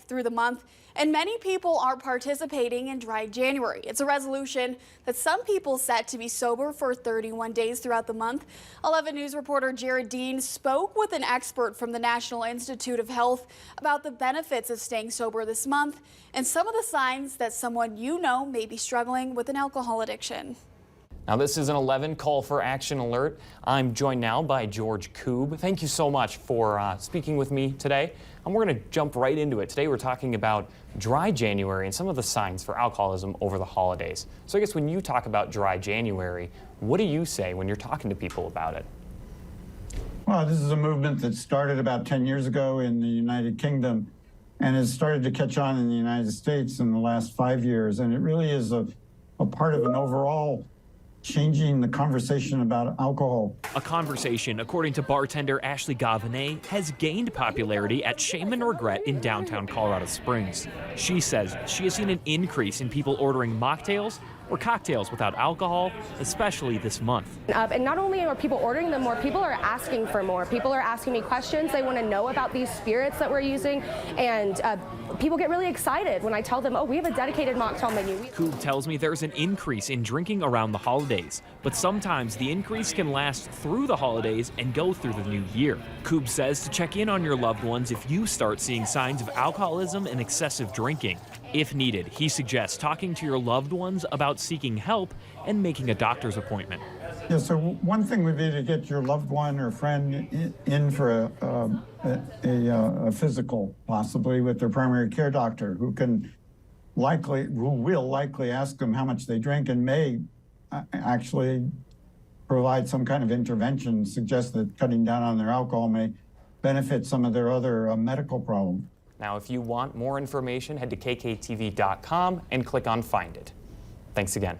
through the month, and many people are participating in Dry January. It's a resolution that some people set to be sober for 31 days throughout the month. 11 News reporter Jared Dean spoke with an expert from the National Institute of Health about the benefits of staying sober this month and some of the signs that someone you know may be struggling with an alcohol addiction. Now, this is an 11 call for action alert. I'm joined now by George Koob. Thank you so much for speaking with me today. And we're going to jump right into it. Today, we're talking about Dry January and some of the signs for alcoholism over the holidays. So I guess when you talk about Dry January, what do you say when you're talking to people about it? Well, this is a movement that started about 10 years ago in the United Kingdom and has started to catch on in the United States in the last 5 years. And it really is a part of an overall changing the conversation about alcohol. A conversation, according to bartender Ashley Gavinet, has gained popularity at Shame and Regret in downtown Colorado Springs. She says she has seen an increase in people ordering mocktails or cocktails without alcohol, especially this month. And not only are people ordering them more, people are asking for more. People are asking me questions. They want to know about these spirits that we're using. And people get really excited when I tell them, oh, we have a dedicated mocktail menu. Koob tells me there's an increase in drinking around the holidays, but sometimes the increase can last through the holidays and go through the new year. Koob says to check in on your loved ones if you start seeing signs of alcoholism and excessive drinking. If needed, he suggests talking to your loved ones about seeking help and making a doctor's appointment. Yeah, so one thing would be to get your loved one or friend in for a physical, possibly with their primary care doctor, who will likely ask them how much they drink and may actually provide some kind of intervention, suggest that cutting down on their alcohol may benefit some of their other medical problems. Now, if you want more information, head to kktv.com and click on Find It. Thanks again.